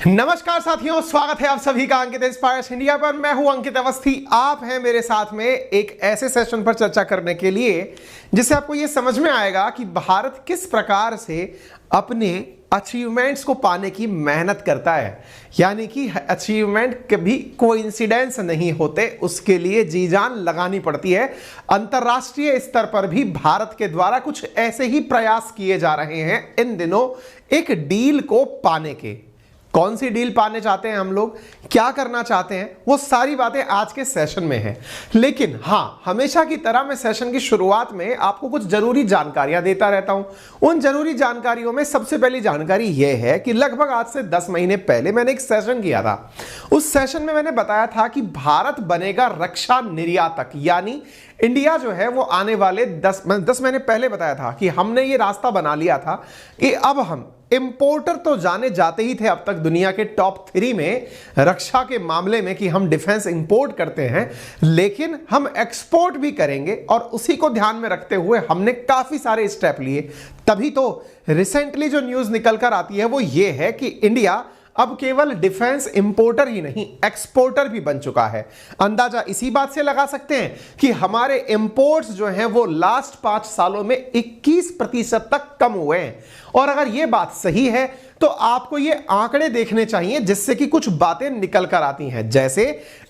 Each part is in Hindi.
नमस्कार साथियों, स्वागत है आप सभी का अंकित इंस्पायर्स इंडिया पर। मैं हूं अंकित अवस्थी। आप हैं मेरे साथ में एक ऐसे सेशन पर चर्चा करने के लिए जिससे आपको यह समझ में आएगा कि भारत किस प्रकार से अपने अचीवमेंट्स को पाने की मेहनत करता है। यानी कि अचीवमेंट कभी कोइंसिडेंस नहीं होते, उसके लिए जी जान लगानी पड़ती है। अंतरराष्ट्रीय स्तर पर भी भारत के द्वारा कुछ ऐसे ही प्रयास किए जा रहे हैं इन दिनों एक डील को पाने के। कौन सी डील पाने चाहते हैं हम लोग, क्या करना चाहते हैं, वो सारी बातें आज के सेशन में है। लेकिन हाँ, हमेशा की तरह मैं सेशन की शुरुआत में आपको कुछ जरूरी जानकारियां देता रहता हूं। उन जरूरी जानकारियों में सबसे पहली जानकारी यह है कि लगभग आज से 10 महीने पहले मैंने एक सेशन किया था। उस सेशन में मैंने बताया था कि भारत बनेगा रक्षा निर्यातक, यानी इंडिया जो है वो आने वाले 10 महीने पहले बताया था कि हमने ये रास्ता बना लिया था कि अब हम इंपोर्टर तो जाने जाते ही थे अब तक दुनिया के टॉप 3 में रक्षा के मामले में कि हम डिफेंस इंपोर्ट करते हैं, लेकिन हम एक्सपोर्ट भी करेंगे। और उसी को ध्यान में रखते हुए हमने काफी सारे स्टेप लिए। तभी तो रिसेंटली जो न्यूज निकल कर आती है वो ये है कि इंडिया अब केवल डिफेंस इंपोर्टर ही नहीं, एक्सपोर्टर भी बन चुका है। अंदाजा इसी बात से लगा सकते हैं कि हमारे इंपोर्ट्स जो हैं वो लास्ट 5 सालों में 21% तक कम हुए हैं। और अगर यह बात सही है तो आपको ये आंकड़े देखने चाहिए जिससे कि कुछ बातें निकल कर आती हैं। जैसे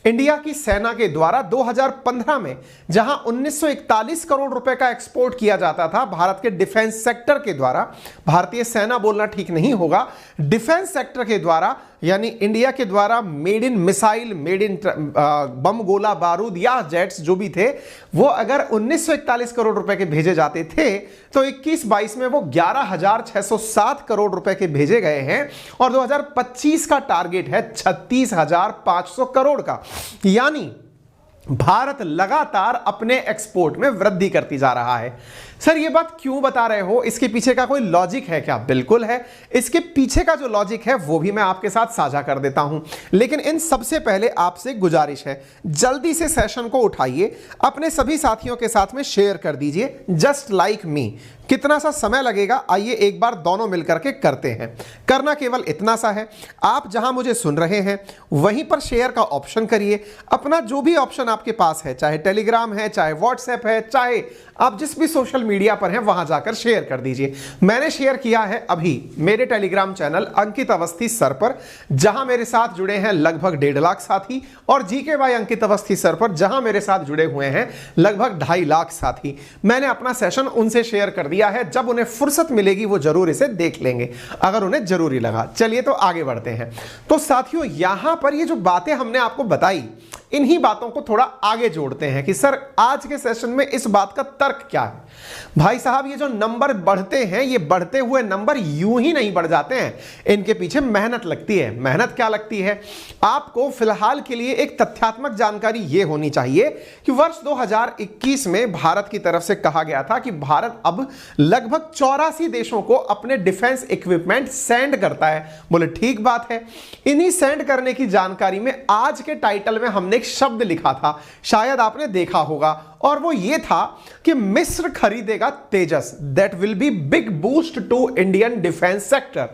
इंडिया की सेना के द्वारा 2015 में जहां 1941 करोड़ रुपए का एक्सपोर्ट किया जाता था भारत के डिफेंस सेक्टर के द्वारा, भारतीय सेना बोलना ठीक नहीं होगा, डिफेंस सेक्टर के द्वारा, यानी इंडिया के द्वारा मेड इन मिसाइल, मेड इन बम, गोला बारूद या जेट्स जो भी थे, वो अगर 1941 करोड़ रुपए के भेजे जाते थे तो 21-22 में वो 11,607 करोड़ रुपए के भेजे गए हैं। और 2025 का टारगेट है 36,500 करोड़ का। यानी भारत लगातार अपने एक्सपोर्ट में वृद्धि करती जा रहा है। सर ये बात क्यों बता रहे हो, इसके पीछे का कोई लॉजिक है क्या? बिल्कुल है। इसके पीछे का जो लॉजिक है वो भी मैं आपके साथ साझा कर देता हूं। लेकिन इन सबसे पहले आपसे गुजारिश है, जल्दी से सेशन को उठाइए, अपने सभी साथियों के साथ में शेयर कर दीजिए, जस्ट लाइक मी। कितना सा समय लगेगा, आइए एक बार दोनों मिलकर के करते हैं। करना केवल इतना सा है, आप जहां मुझे सुन रहे हैं वहीं पर शेयर का ऑप्शन करिए। अपना जो भी ऑप्शन आपके पास है, चाहे टेलीग्राम है, चाहे व्हाट्सएप है, चाहे आप जिस भी सोशल मीडिया पर हैं वहां जाकर शेयर कर दीजिए। मैंने शेयर किया है अभी मेरे टेलीग्राम चैनल अंकित अवस्थी सर पर, जहां मेरे साथ जुड़े हैं लगभग 1.5 लाख साथी, और GK by Ankit Awasthi sir पर जहां मेरे साथ जुड़े हुए हैं लगभग 2.5 लाख साथी। मैंने अपना सेशन उनसे शेयर कर दिया है। जब उन्हें फुर्सत मिलेगी वो जरूर इसे देख लेंगे अगर उन्हें जरूरी लगा। चलिए तो आगे बढ़ते हैं। तो साथियों, यहां पर ये जो बातें हमने आपको बताई, इन्हीं बातों को थोड़ा आगे जोड़ते हैं कि सर आज के सेशन में इस बात का तर्क क्या है। भाई साहब, ये जो नंबर बढ़ते हैं, ये बढ़ते हुए नंबर यूं ही नहीं बढ़ जाते हैं, इनके पीछे मेहनत लगती है। मेहनत क्या लगती है? आपको फिलहाल के लिए एक तथ्यात्मक जानकारी यह होनी चाहिए कि वर्ष 2021 में भारत की तरफ से कहा गया था कि भारत अब लगभग 84 देशों को अपने डिफेंस इक्विपमेंट सेंड करता है। बोले ठीक बात है। इन्हीं सेंड करने की जानकारी में आज के टाइटल में हमने एक शब्द लिखा था, शायद आपने देखा होगा, और वो ये था कि मिस्र खरीदेगा Tejas, that will be big boost to Indian defence sector.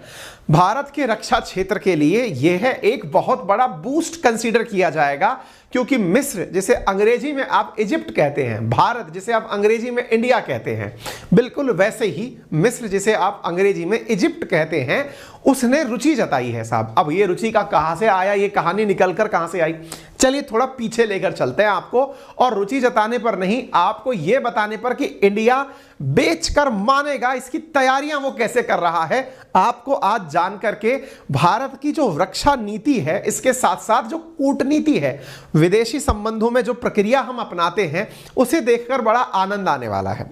Bharat के रक्षा क्षेत्र के लिए यह है एक बहुत बड़ा बूस्ट कंसीडर किया जाएगा, क्योंकि मिस्र जिसे अंग्रेजी में आप इजिप्ट कहते हैं, भारत जिसे आप अंग्रेजी में इंडिया कहते हैं, बिल्कुल वैसे ही मिस्र जिसे आप अंग्रेजी में इजिप्ट कहते हैं, उसने रुचि जताई है साहब। अब ये रुचि का कहां से आया, ये कहानी निकलकर कहां से आई, चलिए थोड़ा पीछे लेकर चलते हैं आपको। और रुचि जताने पर नहीं, आपको यह बताने पर कि इंडिया बेचकर मानेगा, इसकी तैयारियां वो कैसे कर रहा है, आपको आज जान करके भारत की जो रक्षा नीति है, इसके साथ साथ जो कूटनीति है, विदेशी संबंधों में जो प्रक्रिया हम अपनाते हैं, उसे देखकर बड़ा आनंद आने वाला है।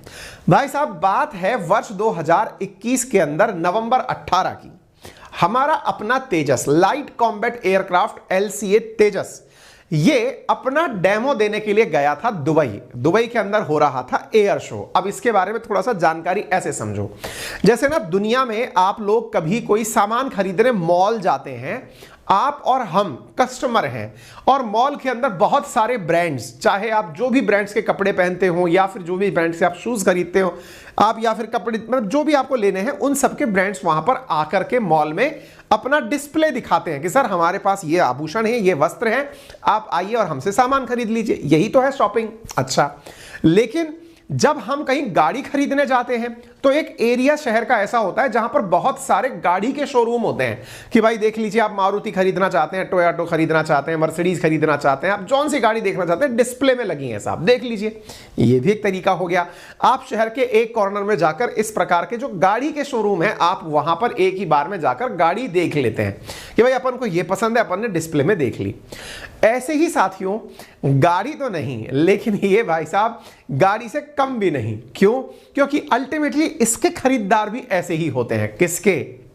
भाई साहब, बात है वर्ष 2021 के अंदर नवंबर 18 की। हमारा अपना तेजस, लाइट कॉम्बैट एयरक्राफ्ट LCA तेजस, ये अपना डेमो देने के लिए गया था दुबई के अंदर हो रहा था एयर शो। अब इसके बारे में थोड़ा सा जानकारी ऐसे समझो, जैसे ना दुनिया में आप लोग कभी कोई सामान खरीदने मॉल जाते हैं, आप और हम कस्टमर हैं और मॉल के अंदर बहुत सारे ब्रांड्स, चाहे आप जो भी ब्रांड्स के कपड़े पहनते हो या फिर जो भी ब्रांड से आप शूज खरीदते हो आप, या फिर कपड़े, मतलब जो भी आपको लेने हैं उन सबके ब्रांड्स वहां पर आकर के मॉल में अपना डिस्प्ले दिखाते हैं कि सर हमारे पास ये आभूषण है, ये वस्त्र हैं, आप आइए और हमसे सामान खरीद लीजिए। यही तो है शॉपिंग। अच्छा, लेकिन जब हम कहीं गाड़ी खरीदने जाते हैं तो एक एरिया शहर का ऐसा होता है जहां पर बहुत सारे गाड़ी के शोरूम होते हैं कि भाई देख लीजिए, आप मारुति खरीदना चाहते हैं, टोयोटा खरीदना चाहते हैं, मर्सिडीज खरीदना चाहते हैं, आप जौन सी गाड़ी देखना चाहते हैं डिस्प्ले में लगी है साहब, देख लीजिए। ये भी एक तरीका हो गया। आप शहर के एक कॉर्नर में जाकर इस प्रकार के जो गाड़ी के शोरूम है आप वहां पर एक ही बार में जाकर गाड़ी देख लेते हैं कि भाई अपन को ये पसंद है, अपन ने डिस्प्ले में देख ली। ऐसे ही साथियों, गाड़ी तो नहीं लेकिन ये भाई साहब गाड़ी से कम भी नहीं। क्यों? क्योंकि अल्टीमेटली इसके खरीदार भी ऐसे ही होते हैं। किसके?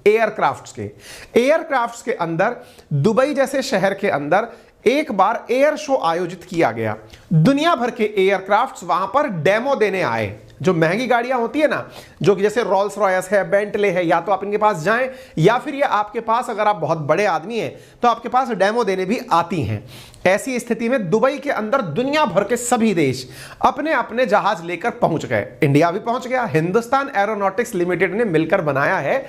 एयरक्राफ्ट्स के। एयरक्राफ्ट्स के अंदर दुबई जैसे शहर के अंदर एक बार एयर शो आयोजित किया गया। दुनिया भर के एयरक्राफ्ट्स वहां पर डेमो देने आए। जो महंगी गाड़ियां होती है ना, जो कि जैसे रोल्स रॉयस है, बेंटले है, या तो आप इनके पास जाएं या फिर ये आपके पास, अगर आप बहुत बड़े आदमी हैं तो आपके पास डेमो देने भी आती हैं। ऐसी स्थिति में दुबई के अंदर दुनिया भर के सभी देश अपने अपने जहाज लेकर पहुंच गए। इंडिया भी पहुंच गया। हिंदुस्तान एरोनॉटिक्स लिमिटेड ने मिलकर बनाया है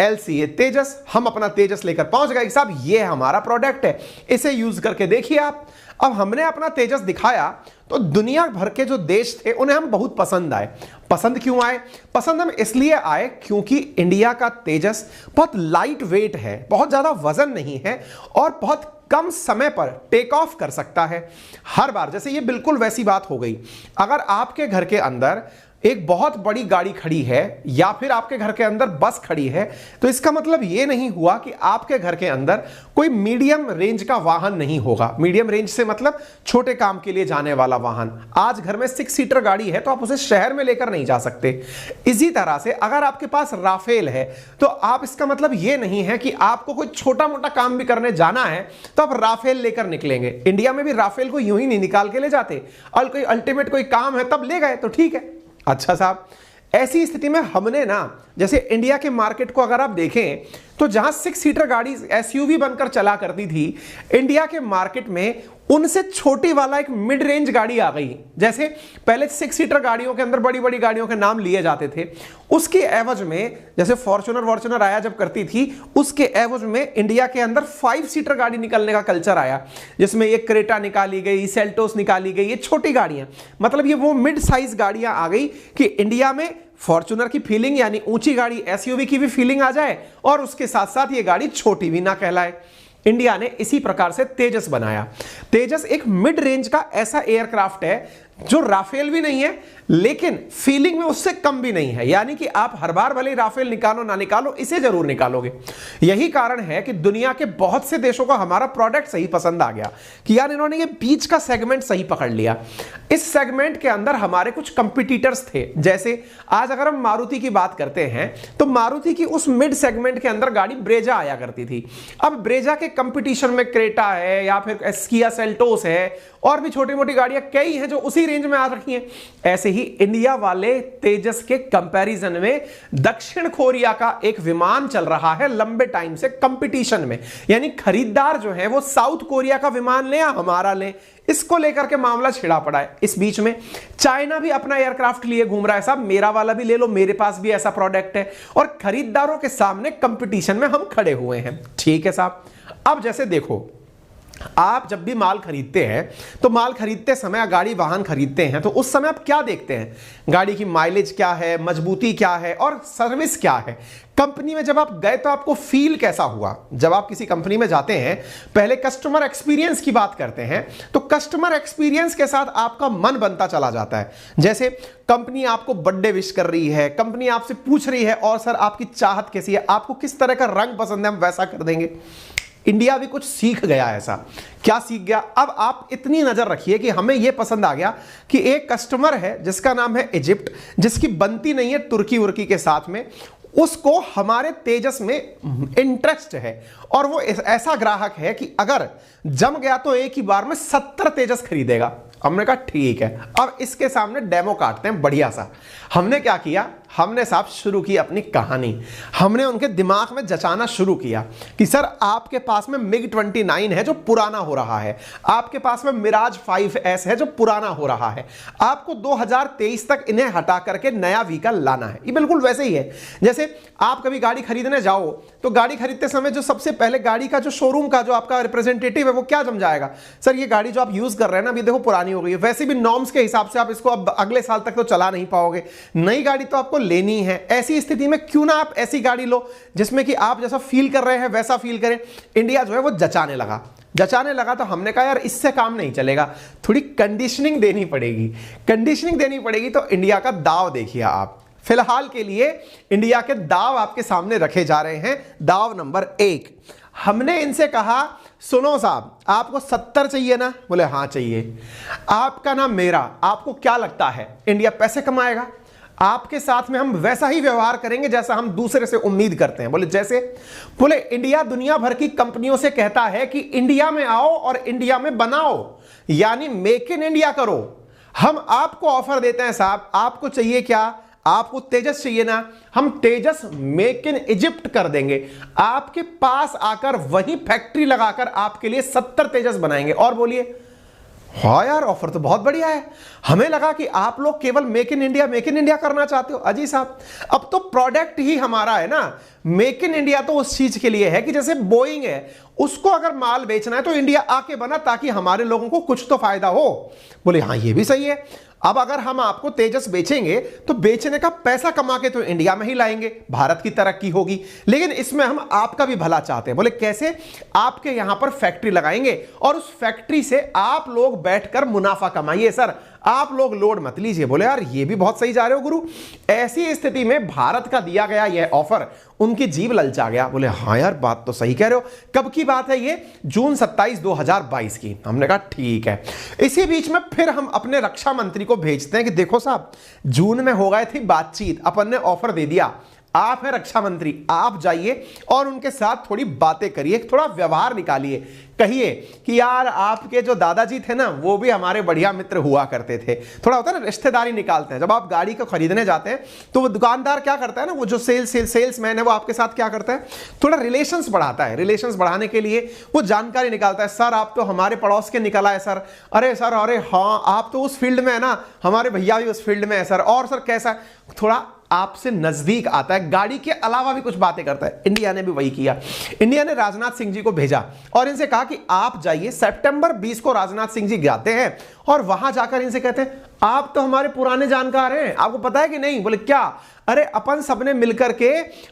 LCA तेजस। हम अपना तेजस लेकर पहुंच गए कि साहब ये हमारा प्रोडक्ट है, इसे यूज करके देखिए आप। अब हमने अपना तेजस दिखाया तो दुनिया भर के जो देश थे उन्हें हम बहुत पसंद आए। पसंद क्यों आए? पसंद हम इसलिए आए क्योंकि इंडिया का तेजस बहुत लाइट वेट है, बहुत ज्यादा वजन नहीं है और बहुत कम समय पर टेक ऑफ कर सकता है हर बार। जैसे ये बिल्कुल वैसी बात हो गई, अगर आपके घर के अंदर एक बहुत बड़ी गाड़ी खड़ी है या फिर आपके घर के अंदर बस खड़ी है तो इसका मतलब यह नहीं हुआ कि आपके घर के अंदर कोई मीडियम रेंज का वाहन नहीं होगा। मीडियम रेंज से मतलब छोटे काम के लिए जाने वाला वाहन। आज घर में 6 सीटर गाड़ी है तो आप उसे शहर में लेकर नहीं जा सकते। इसी तरह से अगर आपके पास राफेल है तो आप, इसका मतलब यह नहीं है कि आपको कोई छोटा मोटा काम भी करने जाना है तो आप राफेल लेकर निकलेंगे। इंडिया में भी राफेल को यूं ही नहीं निकाल के ले जाते, और कोई अल्टीमेट कोई काम है तब ले गए तो ठीक है। अच्छा साहब, ऐसी स्थिति में हमने ना, जैसे इंडिया के मार्केट को अगर आप देखें तो जहां 6 सीटर गाड़ी SUV बनकर चला करती थी, इंडिया के मार्केट में उनसे छोटी वाला एक मिड रेंज गाड़ी आ गई। जैसे पहले 6 सीटर गाड़ियों के अंदर बड़ी बड़ी गाड़ियों के नाम लिए जाते थे, उसके एवज में जैसे फॉर्च्यूनर आया जब करती थी, उसके एवज में इंडिया के अंदर 5 सीटर गाड़ी निकलने का कल्चर आया, जिसमें ये क्रेटा निकाली गई, सेल्टोस निकाली गई, ये छोटी गाड़ियां, मतलब ये वो मिड साइज गाड़ियां आ गई कि इंडिया में फॉर्च्यूनर की फीलिंग यानी ऊंची गाड़ी SUV की भी फीलिंग आ जाए और उसके साथ साथ ये गाड़ी छोटी भी ना कहलाए। इंडिया ने इसी प्रकार से तेजस बनाया। तेजस एक मिड रेंज का ऐसा एयरक्राफ्ट है जो राफेल भी नहीं है लेकिन फीलिंग में उससे कम भी नहीं है, यानी कि आप हर बार भले राफेल निकालो ना निकालो, इसे जरूर निकालोगे। यही कारण है कि दुनिया के बहुत से देशों को हमारा प्रोडक्ट सही पसंद आ गया कि यार इन्होंने ये बीच का सेगमेंट सही पकड़ लिया। इस सेगमेंट के अंदर हमारे कुछ कंपिटिटर्स थे। जैसे आज अगर हम मारुति की बात करते हैं तो मारुति की उस मिड सेगमेंट के अंदर गाड़ी ब्रेजा आया करती थी। अब ब्रेजा के कंपटीशन में क्रेटा है या फिर किया सेल्टोस है और भी छोटी मोटी गाड़ियां कई हैं जो उसी रेंज में आ रखी हैं। ऐसे ही इंडिया वाले तेजस के कंपैरिजन में दक्षिण कोरिया का एक विमान चल रहा है लंबे टाइम से कंपटीशन में, यानी खरीदार जो है वो साउथ कोरिया का विमान ले या हमारा ले, इसको लेकर के मामला छिड़ा पड़ा है। इस बीच में चाइना भी अपना एयरक्राफ्ट लिए घूम रहा है, साहब मेरा वाला भी ले लो, मेरे पास भी ऐसा प्रोडक्ट है, और खरीदारों के सामने कंपटीशन में हम खड़े हुए हैं। ठीक है साहब, अब जैसे देखो, आप जब भी माल खरीदते हैं तो माल खरीदते समय, गाड़ी वाहन खरीदते हैं तो उस समय आप क्या देखते हैं? गाड़ी की माइलेज क्या है, मजबूती क्या है और सर्विस क्या है। कंपनी में जब आप गए तो आपको फील कैसा हुआ? जब आप किसी कंपनी में जाते हैं, पहले कस्टमर एक्सपीरियंस की बात करते हैं तो कस्टमर एक्सपीरियंस के साथ आपका मन बनता चला जाता है। जैसे कंपनी आपको बर्थडे विश कर रही है, कंपनी आपसे पूछ रही है और सर आपकी चाहत कैसी है, आपको किस तरह का रंग पसंद है, हम वैसा कर देंगे। इंडिया भी कुछ सीख गया। ऐसा क्या सीख गया? अब आप इतनी नजर रखिए कि हमें यह पसंद आ गया कि एक कस्टमर है जिसका नाम है इजिप्ट, जिसकी बनती नहीं है तुर्की उर्की के साथ में, उसको हमारे तेजस में इंटरेस्ट है और वो ऐसा ग्राहक है कि अगर जम गया तो एक ही बार में 70 तेजस खरीदेगा। हमने कहा ठीक है, अब इसके सामने डेमो काटते हैं बढ़िया सा। हमने क्या किया, हमने साहब शुरू की अपनी कहानी। हमने उनके दिमाग में जचाना शुरू किया कि सर आपके पास में मिग 29 है जो पुराना हो रहा है, आपके पास में मिराज 5S है जो पुराना हो रहा है, आपको 2023 तक इन्हें हटा करके नया व्हीकल लाना है। ये बिल्कुल वैसे ही है जैसे आप कभी गाड़ी खरीदने जाओ तो गाड़ी खरीदते समय जो सबसे पहले गाड़ी का जो शोरूम का जो आपका रिप्रेजेंटेटिव है वो क्या समझाएगा, सर ये गाड़ी जो आप यूज कर रहे हैं ना अभी देखो पुरानी हो गई है, वैसे भी नॉर्म्स के हिसाब से आप इसको अब अगले साल तक तो चला नहीं पाओगे, नई गाड़ी तो आपको लेनी है। ऐसी स्थिति में क्यों ना आप ऐसी गाड़ी लो जिसमें कि आप जैसा फील कर रहे हैं वैसा फील करें। इंडिया जो है वो जचाने लगा तो हमने कहा यार इससे काम नहीं चलेगा, थोड़ी कंडीशनिंग देनी पड़ेगी। तो इंडिया का दाव देखिए आप। फिलहाल के लिए इंडिया के दाव आपके सामने रखे जा रहे हैं। दाव नंबर 1, हमने इनसे कहा सुनो साहब आपको 70 चाहिए ना, बोले हाँ चाहिए, आपका ना मेरा, आपको क्या लगता है इंडिया पैसे कमाएगा? आपके साथ में हम वैसा ही व्यवहार करेंगे जैसा हम दूसरे से उम्मीद करते हैं। बोले जैसे? बोले इंडिया दुनिया भर की कंपनियों से कहता है कि इंडिया में आओ और इंडिया में बनाओ, यानी मेक इन इंडिया करो। हम आपको ऑफर देते हैं साहब, आपको चाहिए क्या? आपको तेजस चाहिए ना, हम तेजस मेक इन इजिप्ट कर देंगे, आपके पास आकर वही फैक्ट्री लगाकर आपके लिए 70 तेजस बनाएंगे। और बोलिए हाँ यार ऑफर तो बहुत बढ़िया है, हमें लगा कि आप लोग केवल मेक इन इंडिया करना चाहते हो। अजी साहब अब तो प्रोडक्ट ही हमारा है ना, मेक इन इंडिया तो उस चीज के लिए है कि जैसे बोइंग है उसको अगर माल बेचना है तो इंडिया आके बना ताकि हमारे लोगों को कुछ तो फायदा हो। बोले हाँ ये भी सही है, अब अगर हम आपको तेजस बेचेंगे तो बेचने का पैसा कमा के तो इंडिया में ही लाएंगे, भारत की तरक्की होगी, लेकिन इसमें हम आपका भी भला चाहते हैं। बोले कैसे? आपके यहां पर फैक्ट्री लगाएंगे और उस फैक्ट्री से आप लोग बैठकर मुनाफा कमाइए सर, आप लोग लोड मत लीजिए। बोले यार ये भी बहुत सही जा रहे हो गुरु। ऐसी स्थिति में भारत का दिया गया यह ऑफर उनकी जीभ ललचा गया। बोले हाँ यार बात तो सही कह रहे हो। कब की बात है ये? जून 27, 2022 की। हमने कहा ठीक है। इसी बीच में फिर हम अपने रक्षा मंत्री को भेजते हैं कि देखो साहब जून में हो गए थी बातचीत, अपन ने ऑफर दे दिया, आप हैं रक्षा मंत्री, आप जाइए और उनके साथ थोड़ी बातें करिए, थोड़ा व्यवहार निकालिए, कहिए कि यार आपके जो दादाजी थे ना वो भी हमारे बढ़िया मित्र हुआ करते थे। थोड़ा होता है ना रिश्तेदारी निकालते हैं। जब आप गाड़ी को खरीदने जाते हैं तो वो दुकानदार क्या करता है ना, वो जो सेल्समैन है वो आपके साथ क्या करता है, थोड़ा रिलेशंस बढ़ाता है। रिलेशंस बढ़ाने के लिए वो जानकारी निकालता है, सर आप तो हमारे पड़ोस के निकला है सर, अरे सर अरे हाँ आप तो उस फील्ड में है ना, हमारे भैया भी उस फील्ड में है सर, और सर कैसा है, थोड़ा आपसे नजदीक आता है, गाड़ी के अलावा भी कुछ बातें करता है। इंडिया ने भी वही किया। इंडिया ने राजनाथ सिंह जी को भेजा और इनसे कहा कि आप जाइए, सितंबर 20 को राजनाथ सिंह जी जाते हैं और वहां जाकर इनसे कहते हैं आप तो हमारे पुराने जानकार हैं, आपको पता है कि नहीं? बोले क्या? अरे अपन सबने मिलकर के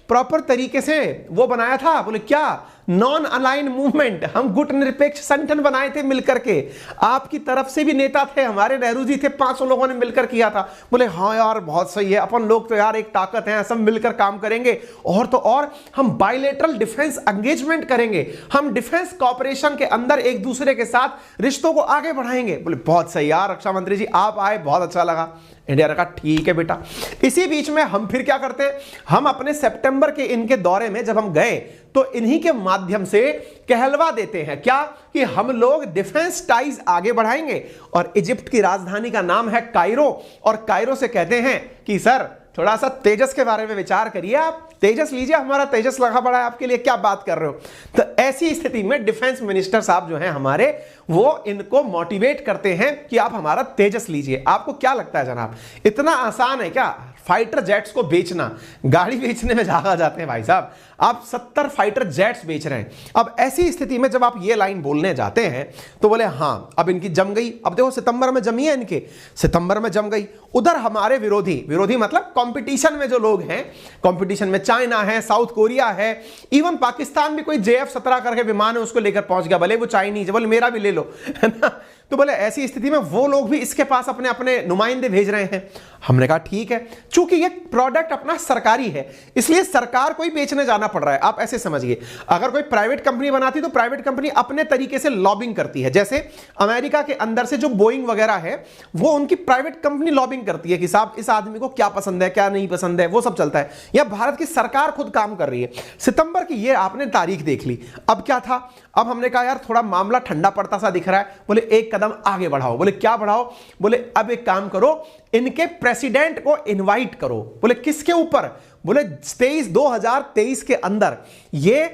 प्रॉपर तरीके से वो बनाया था। बोले क्या? नॉन अलाइन मूवमेंट, हम गुट निरपेक्ष संगठन बनाए थे मिलकर के, आपकी तरफ से भी नेता थे, हमारे नेहरू जी थे, 500 लोगों ने मिलकर किया था। बोले हाँ यार बहुत सही है, अपन लोग तो यार एक ताकत है, सब मिलकर काम करेंगे, और तो और हम बायलैटरल डिफेंस एंगेजमेंट करेंगे, हम डिफेंस कॉपरेशन के अंदर एक दूसरे के साथ रिश्तों को आगे बढ़ाएंगे। बोले बहुत सही यार रक्षा मंत्री जी आप आए, बहुत अच्छा लगा। इंडिया ने कहा ठीक है बेटा। इसी बीच में हम फिर क्या करते हैं, हम अपने सितंबर के इनके दौरे में जब हम गए तो इन्हीं के माध्यम से कहलवा देते हैं क्या कि हम लोग डिफेंस टाइज आगे बढ़ाएंगे, और इजिप्ट की राजधानी का नाम है कायरो, और कायरो से कहते हैं कि सर थोड़ा सा तेजस के बारे में विचार करिए, आप तेजस लीजिए, हमारा तेजस लगा पड़ा है आपके लिए, क्या बात कर रहे हो। तो ऐसी स्थिति में डिफेंस मिनिस्टर साहब जो हैं हमारे, वो इनको मोटिवेट करते हैं कि आप हमारा तेजस लीजिए। आपको क्या लगता है जनाब इतना आसान है क्या फाइटर जेट्स को बेचना? गाड़ी बेचने में ज्यादा जाते हैं भाई साहब, आप 70 फाइटर जेट्स बेच रहे हैं। अब ऐसी स्थिति में जब आप ये लाइन बोलने जाते हैं तो बोले हाँ अब इनकी जम गई। अब देखो सितंबर में जमी है इनके, सितंबर में जम गई। उधर हमारे विरोधी मतलब कंपटीशन में जो लोग हैं, कंपटीशन में चाइना है, साउथ कोरिया है, इवन पाकिस्तान भी कोई JF-17 करके विमान है उसको लेकर पहुंच गया, भले वो चाइनीज है, बोले मेरा भी ले लो, है ना। तो बोले ऐसी स्थिति में वो लोग भी इसके पास अपने अपने नुमाइंदे भेज रहे हैं। हमने कहा ठीक है, चूंकि ये प्रोडक्ट अपना सरकारी है इसलिए सरकार को ही बेचने जाना पड़ रहा है। आप ऐसे समझिए, अगर कोई प्राइवेट कंपनी बनाती तो प्राइवेट कंपनी अपने तरीके से लॉबिंग करती है, जैसे अमेरिका के अंदर से जो बोइंग वगैरह है वो उनकी प्राइवेट कंपनी लॉबिंग करती है कि साहब इस आदमी को क्या पसंद है क्या नहीं पसंद है, वो सब चलता है। या भारत की सरकार खुद काम कर रही है। सितंबर की ये आपने तारीख देख ली, अब क्या था, अब हमने कहा यार थोड़ा मामला ठंडा पड़ता सा दिख रहा है। बोले एक कदम आगे बढ़ाओ। बोले क्या बढ़ाओ? बोले अब एक काम करो, इनके प्रेसिडेंट को इनवाइट करो। बोले किसके ऊपर? बोले 2023 के अंदर ये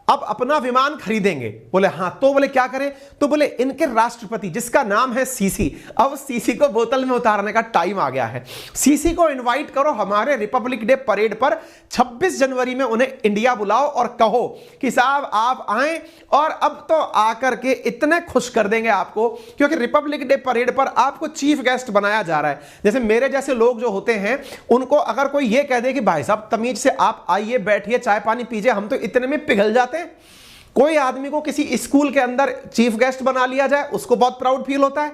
अब अपना विमान खरीदेंगे। बोले हां, तो बोले क्या करें? तो बोले इनके राष्ट्रपति जिसका नाम है सीसी, अब सीसी को बोतल में उतारने का टाइम आ गया है। सीसी को इनवाइट करो हमारे रिपब्लिक डे परेड पर 26 जनवरी में, उन्हें इंडिया बुलाओ और कहो कि साहब आप आए और अब तो आकर के इतने खुश कर देंगे आपको, क्योंकि रिपब्लिक डे परेड पर आपको चीफ गेस्ट बनाया जा रहा है। जैसे मेरे जैसे लोग जो होते हैं उनको अगर कोई ये कह दे कि भाई साहब तमीज से आप आइए, बैठिए, चाय पानी पीजिए, हम तो इतने में पिघल जाते हैं। कोई आदमी को किसी स्कूल के अंदर चीफ गेस्ट बना लिया जाए, उसको बहुत प्राउड फील होता है।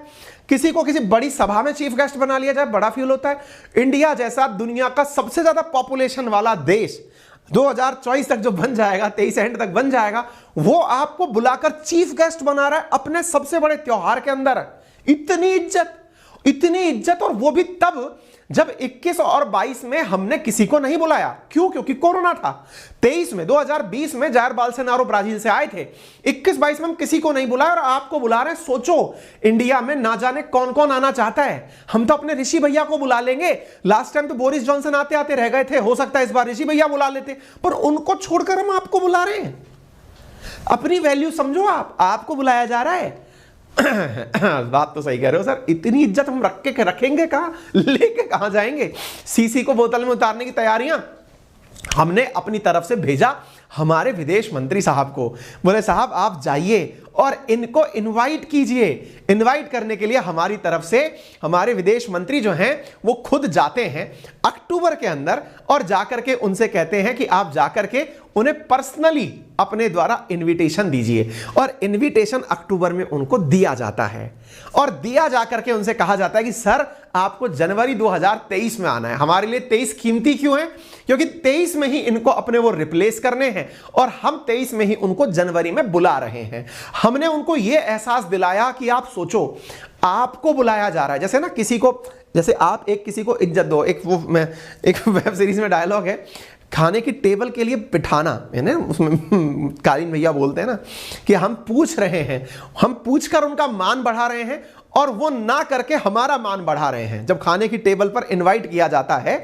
किसी को किसी बड़ी सभा में चीफ गेस्ट बना लिया जाए, बड़ा फील होता है। इंडिया जैसा दुनिया का सबसे ज्यादा पॉपुलेशन वाला देश 2024 तक जो बन जाएगा, 23 एंड तक बन जाएगा, वो आपको बुलाकर चीफ गेस्ट बना रहा है अपने सबसे बड़े त्योहार के अंदर। इतनी इज्जत, और वो भी तब जब 21 और 22 में हमने किसी को नहीं बुलाया। क्यों? क्योंकि कोरोना था। 2020 में जायर बोल्सोनारो ब्राजील से आए थे। 21-22 में हम किसी को नहीं बुलाया और आपको बुला रहे हैं। सोचो, इंडिया में ना जाने कौन कौन आना चाहता है। हम तो अपने ऋषि भैया को बुला लेंगे। लास्ट टाइम तो बोरिस जॉनसन आते आते रह गए थे, हो सकता है इस बार ऋषि भैया बुला लेते, पर उनको छोड़कर हम आपको बुला रहे हैं। अपनी वैल्यू समझो, आपको बुलाया जा रहा है। बात तो सही कह रहे हो सर, इतनी इज्जत हम रखेंगे कहां, लेके कहां जाएंगे? सीसी को बोतल में उतारने की तैयारियां हमने अपनी तरफ से भेजा हमारे विदेश मंत्री साहब को। बोले साहब आप जाइए और इनको इनवाइट कीजिए। इनवाइट करने के लिए हमारी तरफ से हमारे विदेश मंत्री जो हैं वो खुद जाते हैं अक्टूबर के अंदर और जाकर के उनसे कहते हैं कि आप जाकर के उन्हें पर्सनली अपने द्वारा इनविटेशन दीजिए। और इनविटेशन अक्टूबर में उनको दिया जाता है और दिया जाकर के उनसे कहा जाता है कि सर आपको जनवरी 2023 में आना है। हमारे लिए 23 कीमती क्यों है? क्योंकि 23 में ही इनको अपने वो रिप्लेस करने हैं और हम 23 में ही उनको जनवरी में बुला रहे हैं। हमने उनको यह एहसास दिलाया कि आप सोचो, आपको बुलाया जा रहा है। जैसे ना किसी को, जैसे आप किसी को इज्जत दो। एक वेब सीरीज में डायलॉग है, खाने की टेबल के लिए बिठाना है ना, उसमें कालीन भैया बोलते हैं ना कि हम पूछ रहे हैं, हम पूछकर उनका मान बढ़ा रहे हैं और वो ना करके हमारा मान बढ़ा रहे हैं। जब खाने की टेबल पर इनवाइट किया जाता है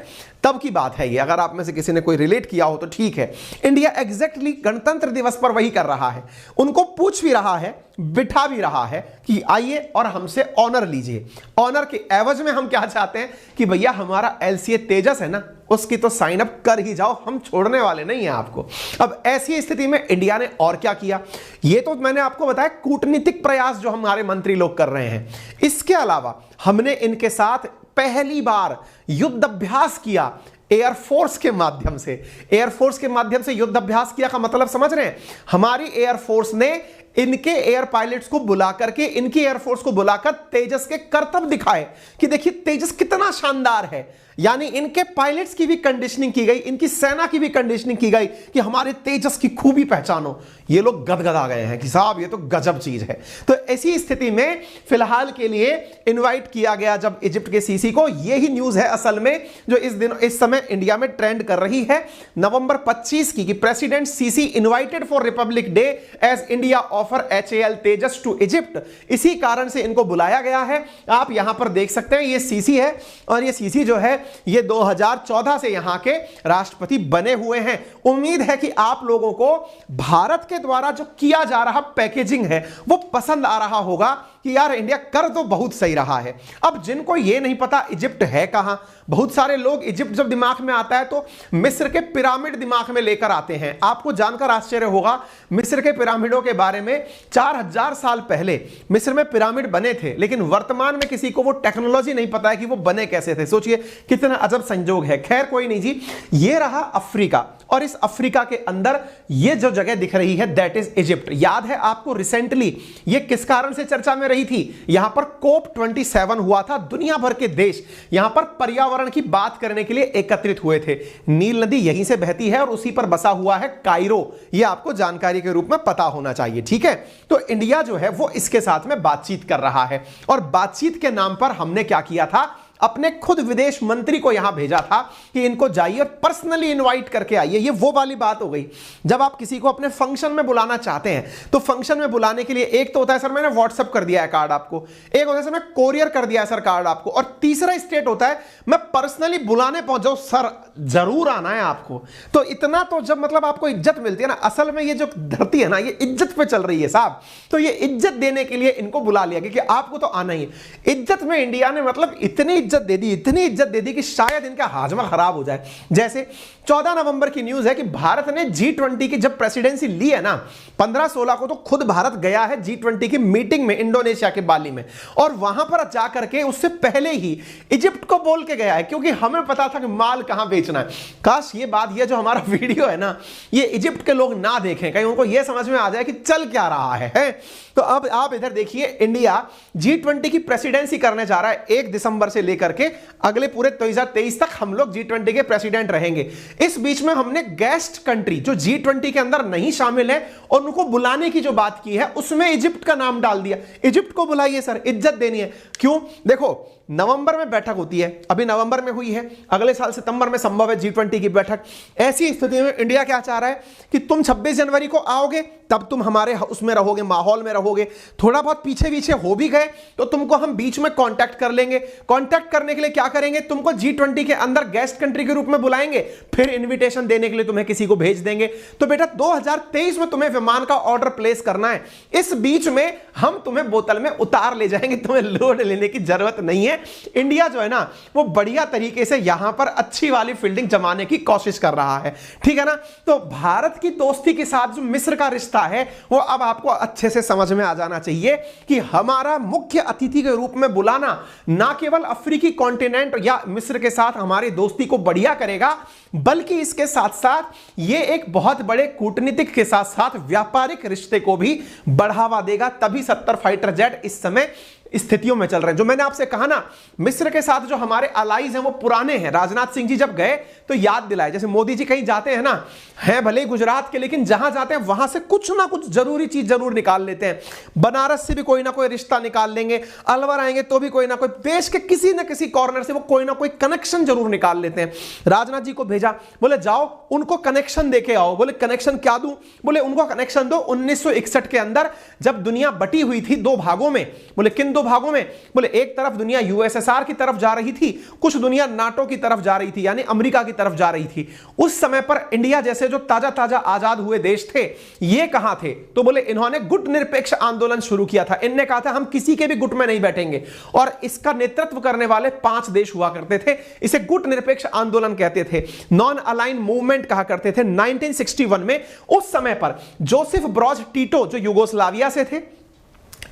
तब की बात है ये। अगर आप में से किसी ने कोई रिलेट किया हो तो ठीक है। इंडिया एग्जैक्टली गणतंत्र दिवस पर वही कर रहा है। उनको पूछ भी रहा है, बिठा भी रहा है कि आइए और हमसे ऑनर लीजिए। ऑनर के एवज में हम क्या चाहते हैं कि भैया हमारा LCA तेजस है ना, उसकी तो साइन अप कर ही जाओ, हम छोड़ने वाले नहीं हैं आपको। अब ऐसी स्थिति में इंडिया ने और क्या किया, ये तो मैंने आपको बताया कूटनीतिक प्रयास जो हमारे मंत्री लोग कर रहे हैं। इसके अलावा हमने इनके साथ पहली बार युद्ध अभ्यास किया एयरफोर्स के माध्यम से। एयरफोर्स के माध्यम से युद्ध अभ्यास किया का मतलब समझ रहे हैं? हमारी एयरफोर्स ने इनके एयर पायलट्स को बुला करके, इनकी एयरफोर्स को बुलाकर तेजस के करतब दिखाए कि देखिए तेजस कितना शानदार है। यानी इनके पायलट्स की भी कंडीशनिंग की गई, इनकी सेना की भी कंडीशनिंग की गई कि हमारे तेजस की खूबी पहचानो। ये लोग गदगदा गए हैं कि साहब ये तो गजब चीज है। तो ऐसी स्थिति में फिलहाल के लिए इनवाइट किया गया जब इजिप्ट के सीसी को। यही न्यूज है असल में जो इस समय इंडिया में ट्रेंड कर रही है, नवंबर 25 की, कि president Sisi invited for republic day as India offer HAL Tejas to Egypt. इसी कारण से इनको बुलाया गया है। आप यहां पर देख सकते हैं ये सीसी है और ये सीसी जो है ये 2014 से यहां के राष्ट्रपति बने हुए हैं। उम्मीद है कि आप लोगों को भारत के द्वारा जो किया जा रहा पैकेजिंग है वो पसंद आ रहा होगा कि यार इंडिया कर तो बहुत सही रहा है। अब जिनको ये नहीं पता इजिप्ट है कहां, बहुत सारे लोग इजिप्ट जब दिमाग में आता है तो मिस्र के पिरामिड दिमाग में लेकर आते हैं। आपको जानकर आश्चर्य होगा, मिस्र के पिरामिडों के बारे में 4000 साल पहले मिस्र में पिरामिड बने थे, लेकिन वर्तमान में किसी को वो टेक्नोलॉजी नहीं पता है कि वो बने कैसे थे। सोचिए कितना अजब संजोग है। खैर कोई नहीं जी, ये रहा अफ्रीका और इस अफ्रीका के अंदर ये जो जगह दिख रही है दैट इज इजिप्ट। याद है आपको रिसेंटली ये किस कारण से चर्चा में रही थी? यहां पर COP27 हुआ था। दुनिया भर के देश यहां पर पर्यावरण की बात करने के लिए एकत्रित हुए थे। नील नदी यहीं से बहती है और उसी पर बसा हुआ है कायरो। यह आपको जानकारी के रूप में पता होना चाहिए, ठीक है? तो इंडिया जो है वो इसके साथ में बातचीत कर रहा है और बातचीत के नाम पर हमने क्या किया था, अपने खुद विदेश मंत्री को यहां भेजा था कि इनको जाइए और पर्सनली इनवाइट करके आइए। ये वो वाली बात हो गई, जब आप किसी को अपने फंक्शन में बुलाना चाहते हैं तो फंक्शन में बुलाने के लिए एक तो होता है सर मैंने व्हाट्सएप कर दिया है कार्ड आपको, एक होता है सर मैं कोरियर कर दिया है सर कार्ड आपको, और तीसरा स्टेट होता है मैं पर्सनली बुलाने पहुंच जाऊं सर जरूर आना है आपको। तो इतना तो जब मतलब आपको इज्जत मिलती है ना, असल में ये जो धरती है ना ये इज्जत पे चल रही है साहब, तो ये इज्जत देने के लिए इनको बुला लिया कि आपको तो आना ही है। इज्जत में इंडिया ने मतलब इतनी इज्जत दे दी, इतनी इज्जत दे दी कि शायद इनका हाजमा खराब हो जाए। जैसे 14 नवंबर की न्यूज है कि भारत ने G20 की जब प्रेसिडेंसी ली है ना 15-16 को, तो खुद भारत गया है G20 की मीटिंग में इंडोनेशिया के बाली में, और वहां पर जाकर के उससे पहले ही इजिप्ट को बोल के गया है, क्योंकि हमें पता था कि माल कहां बेचना है। काश ये बात, ये जो हमारा वीडियो है ना ये इजिप्ट के लोग ना देखें, कहीं उनको ये समझ में आ जाए कि चल क्या रहा है। तो अब आप इधर देखिए, इंडिया G20 की प्रेसिडेंसी करने जा रहा है 1 दिसंबर से लेकर के अगले पूरे 2023 तक हम लोग G20 के प्रेसिडेंट रहेंगे। इस बीच में हमने गेस्ट कंट्री जो G20 के अंदर नहीं शामिल है और उनको बुलाने की जो बात की है उसमें इजिप्ट का नाम डाल दिया। इजिप्ट को बुलाइए सर, इज्जत देनी है। क्यों? देखो नवंबर में बैठक होती है, अभी नवंबर में हुई है, अगले साल सितंबर में संभव है G20 की बैठक। ऐसी स्थिति में इंडिया क्या चाह रहा है कि तुम 26 जनवरी को आओगे तब तुम हमारे उसमें रहोगे, माहौल में रहोगे। थोड़ा बहुत पीछे पीछे हो भी गए तो तुमको हम बीच में कांटेक्ट कर लेंगे। कांटेक्ट करने के लिए क्या करेंगे, तुमको G20 के अंदर गेस्ट कंट्री के रूप में बुलाएंगे, फिर इन्विटेशन देने के लिए तुम्हें किसी को भेज देंगे। तो बेटा 2023 में तुम्हें विमान का ऑर्डर प्लेस करना है, इस बीच में हम तुम्हें बोतल में उतार ले जाएंगे, तुम्हें लोड लेने की जरूरत नहीं है। इंडिया जो है ना वो बढ़िया तरीके से यहां पर अच्छी वाली फील्डिंग जमाने की कोशिश कर रहा है, ठीक है ना। तो भारत की दोस्ती के साथ जो मिस्र का रिश्ता है वो अब आपको अच्छे से समझ में आ जाना चाहिए कि हमारा मुख्य अतिथि के रूप में बुलाना ना केवल अफ्रीकी कॉन्टिनेंट या मिस्र के साथ हमारी दोस्ती को बढ़िया करेगा, बल्कि इसके साथ साथ ये एक बहुत बड़े कूटनीतिक के साथ साथ व्यापारिक रिश्ते को भी बढ़ावा देगा। तभी 70 फाइटर जेट इस समय स्थितियों में चल रहे हैं। जो मैंने आपसे कहा ना, मिस्र के साथ जो हमारे अलाइज हैं वो पुराने हैं। राजनाथ सिंह जी जब गए तो याद दिलाए, जैसे मोदी जी कहीं जाते हैं ना, हैं भले ही गुजरात के, लेकिन जहां जाते हैं वहां से कुछ ना कुछ जरूरी चीज जरूर निकाल लेते हैं। बनारस से भी कोई ना कोई रिश्ता निकाल लेंगे, अलवर आएंगे तो भी कोई ना कोई देश के किसी ना किसी कॉर्नर से वो कोई ना कोई कनेक्शन जरूर निकाल लेते हैं। राजनाथ जी को भेजा, बोले जाओ उनको कनेक्शन देके आओ। बोले कनेक्शन क्या दूं? बोले उनको कनेक्शन दो 1961 के अंदर जब दुनिया बटी हुई थी 2 भागों में। बोले किन 2 भागों में? बोले एक तरफ दुनिया यूएसएसआर की तरफ जा रही थी, कुछ दुनिया नाटो की तरफ जा रही थी, यानी अमेरिका की तरफ जा रही थी। उस समय पर इंडिया जैसे जो ताजा ताजा आजाद हुए देश थे ये कहां थे? तो बोले इन्होंने गुट निरपेक्ष आंदोलन शुरू किया था। इन्होंने कहा था हम किसी के भी गुट में नहीं बैठेंगे, और इसका नेतृत्व करने वाले 5 देश हुआ करते थे। इसे गुट निरपेक्ष आंदोलन कहते थे, नॉन अलाइन मूवमेंट कहा करते थे। 1961 में उस समय पर जोसेफ ब्रॉज टीटो जो युगोस्लाविया से थे,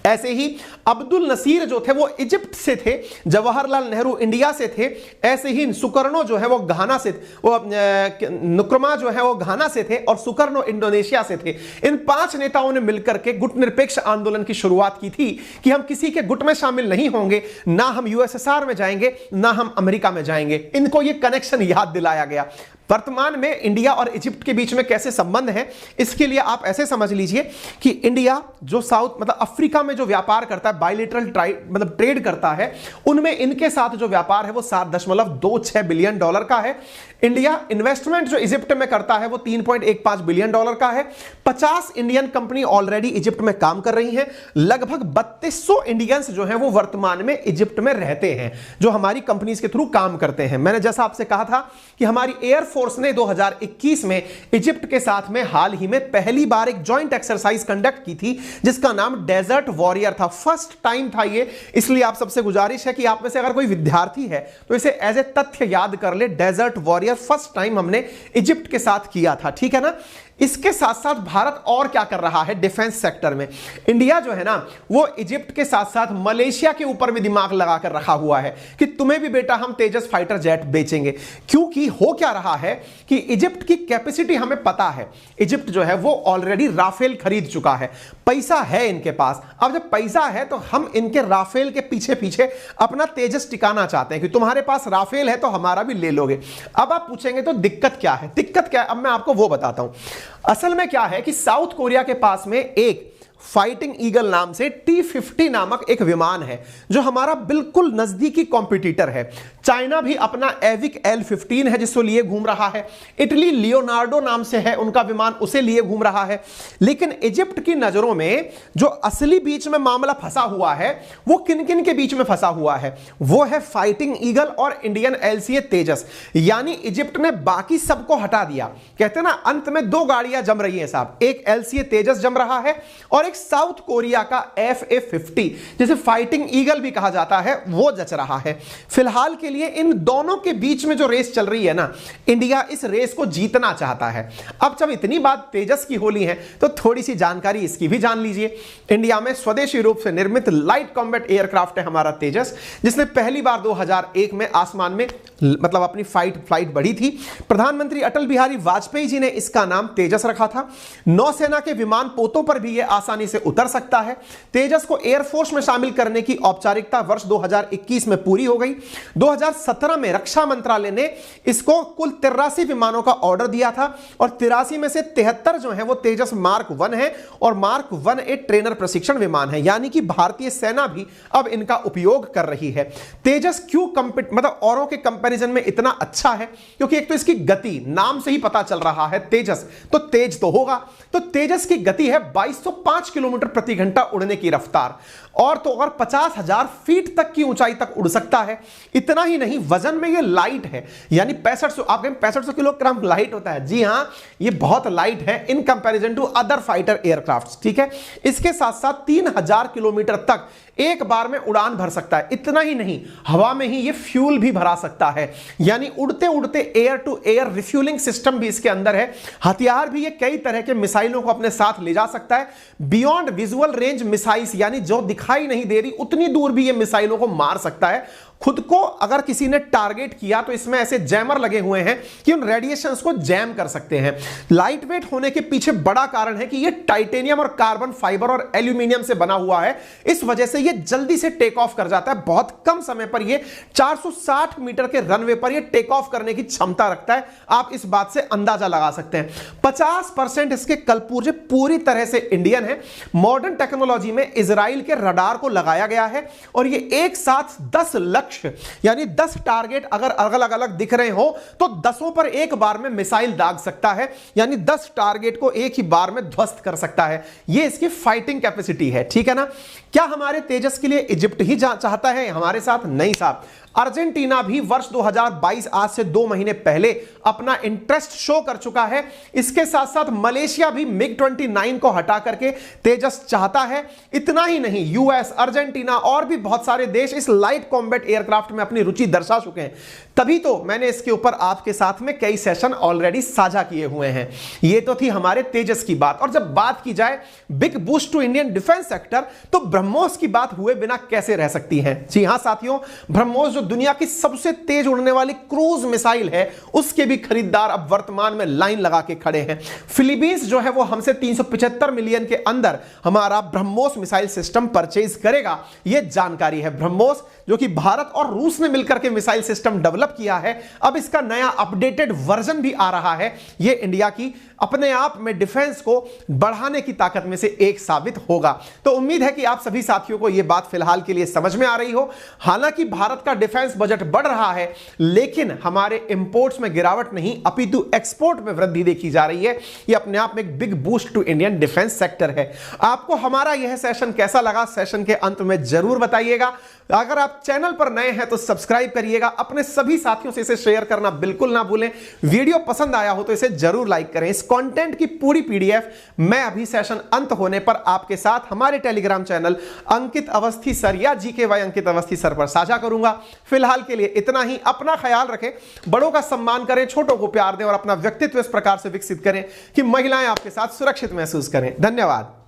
ऐसे ही अब्दुल नसीर जो थे वो इजिप्ट से थे, जवाहरलाल नेहरू इंडिया से थे, ऐसे ही सुकर्णो जो है वो घाना से, वो नुक्रमा जो है वो घाना से थे, और सुकर्णो इंडोनेशिया से थे। इन 5 नेताओं ने मिलकर के गुट निरपेक्ष आंदोलन की शुरुआत की थी कि हम किसी के गुट में शामिल नहीं होंगे, ना हम यूएसएसआर में जाएंगे, ना हम अमेरिका में जाएंगे। इनको ये कनेक्शन याद दिलाया गया। वर्तमान में इंडिया और इजिप्ट के बीच में कैसे संबंध है, इसके लिए आप ऐसे समझ लीजिए कि इंडिया जो साउथ मतलब अफ्रीका में जो व्यापार करता है, बायलैटरल मतलब ट्रेड करता है, उनमें इनके साथ जो व्यापार है वो $7.26 बिलियन का है। इंडिया इन्वेस्टमेंट जो इजिप्ट में करता है वो $3.15 बिलियन का है। 50 इंडियन कंपनी ऑलरेडी इजिप्ट में काम कर रही हैं। लगभग 3200 इंडियंस जो हैं वो वर्तमान में इजिप्ट में रहते हैं, जो हमारी कंपनीज के थ्रू काम करते हैं। मैंने जैसा आपसे कहा था कि हमारी एयरफोर्स ने 2021 में इजिप्ट के साथ में हाल ही में पहली बार एक जॉइंट एक्सरसाइज कंडक्ट की थी जिसका नाम डेजर्ट वॉरियर था। फर्स्ट टाइम था ये, इसलिए आप सबसे गुजारिश है कि आप में से अगर कोई विद्यार्थी है तो इसे एज ए तथ्य याद कर ले। डेजर्ट वॉरियर फर्स्ट टाइम हमने इजिप्ट के साथ किया था, ठीक है ना। इसके साथ साथ भारत और क्या कर रहा है डिफेंस सेक्टर में? इंडिया जो है ना वो इजिप्ट के साथ साथ मलेशिया के ऊपर भी दिमाग लगाकर रखा हुआ है कि तुम्हें भी बेटा हम तेजस फाइटर जेट बेचेंगे। क्योंकि हो क्या रहा है कि इजिप्ट की कैपेसिटी हमें पता है। इजिप्ट जो है वो ऑलरेडी राफेल खरीद चुका है, पैसा है इनके पास। अब जब पैसा है तो हम इनके राफेल के पीछे पीछे अपना तेजस टिकाना चाहते हैं कि तुम्हारे पास राफेल है तो हमारा भी ले लोगे। अब आप पूछेंगे तो दिक्कत क्या है? दिक्कत क्या है? अब मैं आपको वो बताता हूं। असल में क्या है कि साउथ कोरिया के पास में एक फाइटिंग ईगल नाम से T-50 नामक एक विमान है जो हमारा बिल्कुल नजदीकी कॉम्पिटिटर है। चाइना भी अपना एविक L-15 है जिसको लिए घूम रहा है। इटली लियोनार्डो नाम से है उनका विमान, उसे लिए घूम रहा है। लेकिन इजिप्ट की नजरों में जो असली बीच में मामला फंसा हुआ है वो किन किन के बीच में फंसा हुआ है, वो है फाइटिंग ईगल और इंडियन LCA तेजस। यानी इजिप्ट ने बाकी सबको हटा दिया। कहते हैं ना अंत में दो गाड़ियां जम रही हैं साहब, एक LCA तेजस जम रहा है और एक साउथ कोरिया का FA-50 जिसे फाइटिंग ईगल भी कहा जाता है वो जच रहा है। फिलहाल के लिए इन दोनों के बीच में जो रेस चल रही है ना, इंडिया इस रेस को जीतना चाहता है। अब जब इतनी बात तेजस की होली है तो थोड़ी सी जानकारी इसकी भी जान लीजिए। इंडिया में स्वदेशी रूप से निर्मित लाइट कॉम्बैट एयरक्राफ्ट है हमारा तेजस, जिसने पहली बार 2001 में आसमान में मतलब अपनी फ्लाइट बढ़ी थी। प्रधानमंत्री अटल बिहारी वाजपेयी जी ने इसका नाम तेजस रखा था। नौसेना के विमान पोतों पर भी यह आसानी से उतर सकता है। तेजस को एयरफोर्स में शामिल करने की औपचारिकता वर्ष 2021 में पूरी हो गई। 2017 में रक्षा मंत्रालय ने इसको कुल 83 विमानों का ऑर्डर दिया था और 83 में से 73 जो है वो तेजस मार्क 1 है और मार्क 1 एक ट्रेनर प्रशिक्षण विमान है, यानी कि भारतीय सेना भी अब इनका उपयोग कर रही है। तेजस क्यों मतलब औरों के कंपैरिजन में इतना अच्छा है, क्योंकि एक तो इसकी गति, नाम से ही पता चल रहा है तेजस तो तेज तो होगा। तो तेजस की गति है 2205 किलोमीटर प्रति घंटा उड़ने की रफ्तार, और तो और 50,000 फीट तक की ऊंचाई तक उड़ सकता है। इतना ही नहीं, वजन में ये लाइट है, यानी 6500 किलोग्राम लाइट होता है। जी हां, ये बहुत लाइट है in comparison to other fighter aircraft. ठीक है, इसके साथ साथ 3000 किलोमीटर तक एक बार में उड़ान भर सकता है। इतना ही नहीं, हवा में ही ये फ्यूल भी भरा सकता है, यानी उड़ते उड़ते air to air refuelling system भी इसके अंदर है। हथियार भी ये कई तरह के मिसाइलों को अपने साथ ले जा सकता है। बियॉन्ड विजुअल रेंज मिसाइल्स, यानी जो दिखाई नहीं दे रही उतनी दूर भी ये मिसाइलों को मार सकता है। खुद को अगर किसी ने टारगेट किया तो इसमें ऐसे जैमर लगे हुए हैं कि उन रेडिएशंस को जैम कर सकते हैं। लाइट वेट होने के पीछे बड़ा कारण है कि ये टाइटेनियम और कार्बन फाइबर और एल्यूमिनियम से बना हुआ है, इस वजह से ये जल्दी से टेक ऑफ कर जाता है। बहुत कम समय पर ये 460 मीटर के रनवे पर ये टेक ऑफ करने की क्षमता रखता है। आप इस बात से अंदाजा लगा सकते हैं। 50% इसके कलपुर्जे पूरी तरह से इंडियन है। मॉडर्न टेक्नोलॉजी में इजराइल के रडार को लगाया गया है और ये एक साथ 10 लक्ष्य यानी 10 टारगेट अगर अलग अलग दिख रहे हो तो 10 पर एक बार में मिसाइल दाग सकता है, यानी 10 टारगेट को एक ही बार में ध्वस्त कर सकता है। यह इसकी फाइटिंग कैपेसिटी है। ठीक है ना। क्या हमारे तेजस के लिए इजिप्ट ही चाहता है हमारे साथ? नहीं साहब, अर्जेंटीना भी वर्ष 2022 आज से 2 महीने पहले अपना इंटरेस्ट शो कर चुका है। इसके साथ साथ मलेशिया भी MiG-29 को हटा करके तेजस चाहता है। इतना ही नहीं, यूएस, अर्जेंटीना और भी बहुत सारे देश इस लाइट कॉम्बैट एयरक्राफ्ट में अपनी रुचि दर्शा चुके हैं। तभी तो मैंने इसके ऊपर आपके साथ में कई सेशन ऑलरेडी साझा किए हुए हैं। ये तो थी हमारे तेजस की बात। और जब बात की जाए big boost to Indian defence sector, तो ब्रह्मोस की बात हुए बिना कैसे रह सकती है। जी हां साथियों, ब्रह्मोस दुनिया की सबसे तेज उड़ने वाली क्रूज मिसाइल है, उसके भी खरीदार अब वर्तमान में लाइन लगा के खड़े हैं। फिलीपींस जो है वो हमसे 375 मिलियन के अंदर हमारा ब्रह्मोस मिसाइल सिस्टम परचेज करेगा, यह जानकारी है। ब्रह्मोस जो कि भारत और रूस ने मिलकर के मिसाइल सिस्टम डेवलप किया है, अब इसका नया अपडेटेड वर्जन भी आ रहा है। यह इंडिया की अपने आप में डिफेंस को बढ़ाने की ताकत में से एक साबित होगा। तो उम्मीद है कि आप सभी साथियों को यह बात फिलहाल के लिए समझ में आ रही हो। हालांकि भारत का डिफेंस बजट बढ़ रहा है, लेकिन हमारे इंपोर्ट्स में गिरावट नहीं अपितु एक्सपोर्ट में वृद्धि देखी जा रही है। यह अपने आप में एक big boost to Indian defence sector है। आपको हमारा यह सेशन कैसा लगा, सेशन के अंत में जरूर बताइएगा। अगर आप चैनल पर नए हैं तो सब्सक्राइब करिएगा, अपने सभी साथियों से इसे शेयर करना बिल्कुल ना भूलें। वीडियो पसंद आया हो तो इसे जरूर लाइक करें। इस कंटेंट की पूरी पीडीएफ मैं अभी सेशन अंत होने पर आपके साथ हमारे टेलीग्राम चैनल अंकित अवस्थी सर या GKY अंकित अवस्थी सर पर साझा करूंगा। फिलहाल के लिए इतना ही। अपना ख्याल रखें, बड़ों का सम्मान करें, छोटों को प्यार दें और अपना व्यक्तित्व इस प्रकार से विकसित करें कि महिलाएं आपके साथ सुरक्षित महसूस करें। धन्यवाद।